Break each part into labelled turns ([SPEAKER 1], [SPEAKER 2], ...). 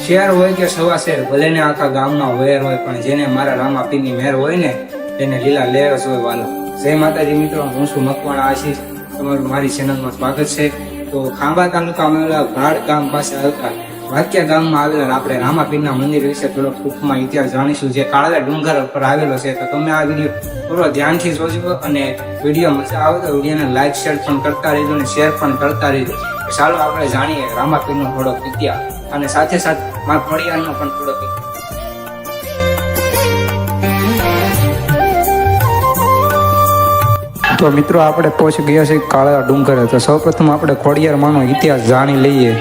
[SPEAKER 1] શહેર હોય કે સવા શહેર, ભલે ને આખા ગામમાં વેર હોય, પણ જેને મારા રામાપીરની મહેર હોય ને તેને લીલા લહેર જ હોય વાલો. જય માતાજી મિત્રો, હું છું મકવાણા આશીષ, તમારું મારી ચેનલમાં સ્વાગત છે. તો ખાંભા તાલુકામાં આવેલા ભાડ ગામ પાસે આવતા વાક્યા ગામમાં આવેલા આપણે રામાપીરના મંદિર વિશે થોડો ટૂંકમાં ઇતિહાસ જાણીશું, જે કાળા ડુંગર પર આવેલો છે. તો તમે આ વિડીયો થોડો ધ્યાનથી જોજો અને વિડીયો મજા આવે તો વિડીયોને લાઈક શેર પણ કરતા રહેજો અને શેર પણ કરતા રહેજો. ચાલો આપણે જાણીએ રામાપીરનો થોડોક ઇતિહાસ અને સાથે સાથે મારા ફળિયાનો પણ થોડોક ઇતિહાસ. તો મિત્રો આપણે પહોંચી ગયા છે કાળા ડુંગર. તો સૌપ્રથમ આપણે ખોડિયારમાંનો ઇતિહાસ જાણી લઈએ.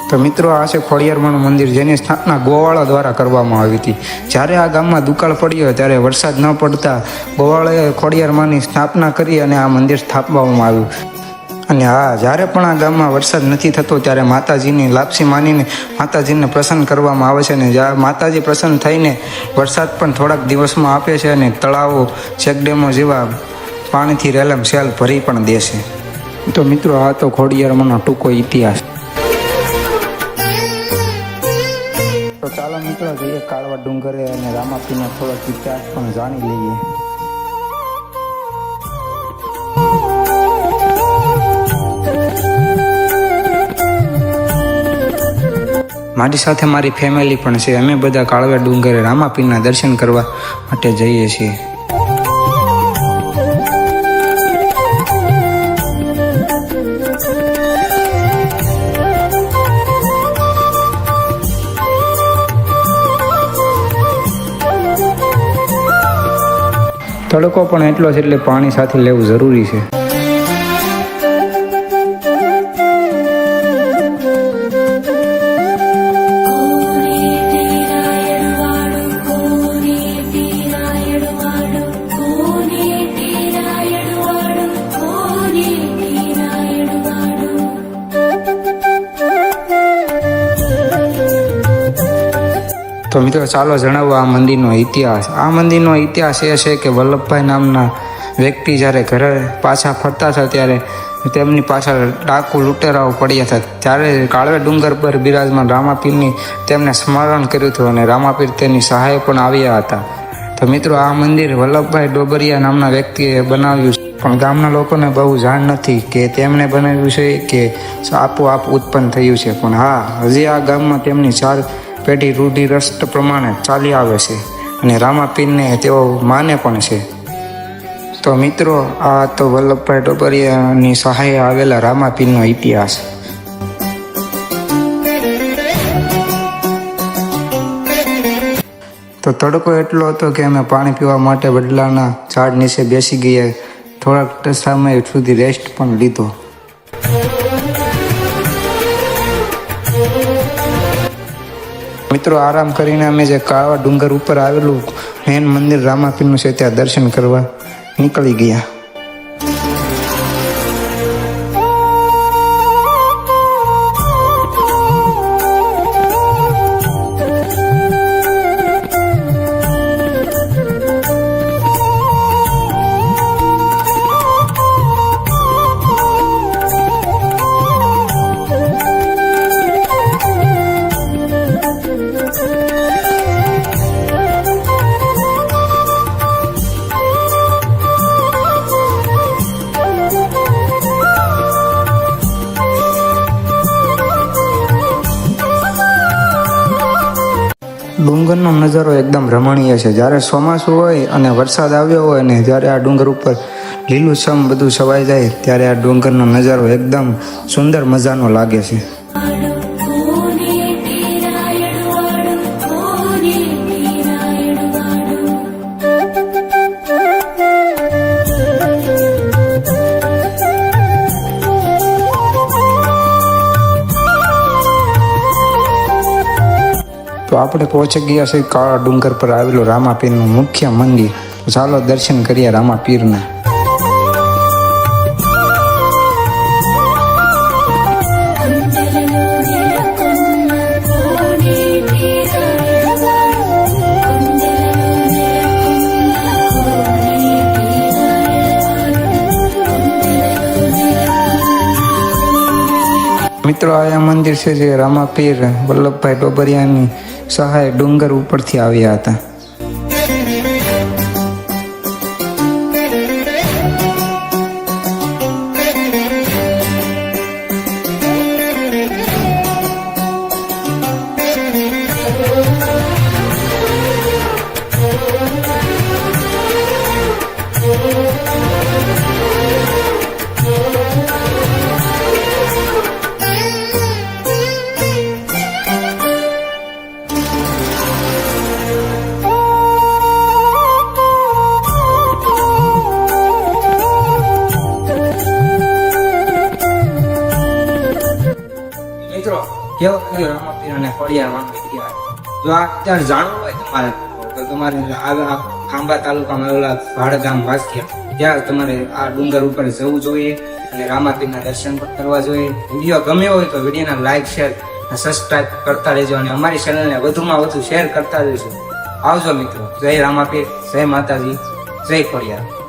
[SPEAKER 1] તો મિત્રો આ છે ખોડિયારમાંનું મંદિર, જેની સ્થાપના ગોવાળા દ્વારા કરવામાં આવી હતી. જ્યારે આ ગામમાં દુકાળ પડ્યો ત્યારે વરસાદ ન પડતા ગોવાળાએ ખોડિયારમાંની સ્થાપના કરી અને આ મંદિર સ્થાપવામાં આવ્યું. અને હા, જ્યારે પણ આ ગામમાં વરસાદ નથી થતો ત્યારે માતાજીની લાપસી માનીને માતાજીને પ્રસન્ન કરવામાં આવે છે. અને જ્યારે માતાજી પ્રસન્ન થઈને વરસાદ પણ થોડાક દિવસમાં આપે છે અને તળાવો, ચેકડેમો જેવા પાણીથી રેલમસેલ ભરી પણ દે છે. તો મિત્રો આ તો ખોડિયારમાંનો ટૂંકો ઇતિહાસ. તો ચાલો મિત્રો જઈએ કાળવા ડુંગરે અને રામાપીરનો થોડોક ઇતિહાસ પણ જાણી લઈએ. મારી સાથે મારી ફેમિલી પણ છે. અમે બધા કાળવા ડુંગરે રામાપીરના દર્શન કરવા માટે જઈએ છીએ. તડકો પણ એટલો છે એટલે પાણી સાથે લેવું જરૂરી છે. તો મિત્રો ચાલો જણાવો આ મંદિરનો ઇતિહાસ. આ મંદિરનો ઇતિહાસ એ છે કે વલ્લભભાઈ નામના વ્યક્તિ જ્યારે ઘરે પાછા ફરતા હતા ત્યારે તેમની પાછળ ડાકુ લૂંટેરાઓ પડ્યા હતા. ત્યારે કાળવે ડુંગર પર બિરાજમાન રામાપીરની તેમને સ્મરણ કર્યું હતું અને રામાપીર તેની સહાય પણ આવ્યા હતા. તો મિત્રો આ મંદિર વલ્લભભાઈ ડોબરિયા નામના વ્યક્તિએ બનાવ્યું છે, પણ ગામના લોકોને બહુ જાણ નથી કે તેમણે બનાવ્યું છે કે આપોઆપ ઉત્પન્ન થયું છે. પણ હા, હજી આ ગામમાં તેમની 4 પેઢી રૂઢિરસ્ત પ્રમાણે ચાલી આવે છે અને રામાપીરને તેઓ માને પણ છે. તો મિત્રો આ તો વલ્લભભાઈ ડોબરિયાની સહાયે આવેલા રામાપીરનો ઇતિહાસ. તો તડકો એટલો હતો કે અમે પાણી પીવા માટે વડલાના ઝાડ નીચે બેસી ગયા. થોડાક સમય સુધી રેસ્ટ પણ લીધો. મિત્રો આરામ કરીને અમે જે કાળવા ડુંગર ઉપર આવેલું મેન મંદિર રામાપીરનું છે ત્યાં દર્શન કરવા નીકળી ગયા. ડુંગરનો નજારો એકદમ રમણીય છે. જ્યારે ચોમાસું હોય અને વરસાદ આવ્યો હોય ને જ્યારે આ ડુંગર ઉપર લીલુંછમ બધું છવાઈ જાય ત્યારે આ ડુંગરનો નજારો એકદમ સુંદર મજાનો લાગે છે. તો આપણે પહોંચી ગયા છે કાળા ડુંગર પર આવેલું રામાપીરનું મુખ્ય મંદિર. ચાલો દર્શન કરીએ રામાપીરના. મિત્રો આ મંદિર છે જે રામાપીર વલ્લભભાઈ ડોબરિયાની સહાય ડુંગર ઉપરથી આવ્યા હતા. મિત્રો કેવો કર્યો રામાપીર અને ખોડિયાર ઇતિહાસ. જો આ ઇતિહાસ જાણવું હોય તમારે તો તમારે આ ખાંભા તાલુકામાં આવેલા ભાડ ગામ વાસ્યા ત્યાં તમારે આ ડુંગર ઉપર જવું જોઈએ અને રામાપીરના દર્શન પણ કરવા જોઈએ. વિડીયો ગમ્યો હોય તો વિડીયોના લાઈક શેર સબસ્ક્રાઇબ કરતા રહેજો અને અમારી ચેનલને વધુમાં વધુ શેર કરતા રહેજો. આવજો મિત્રો. જય રામાપીર, જય માતાજી, જય ખોડિયાર.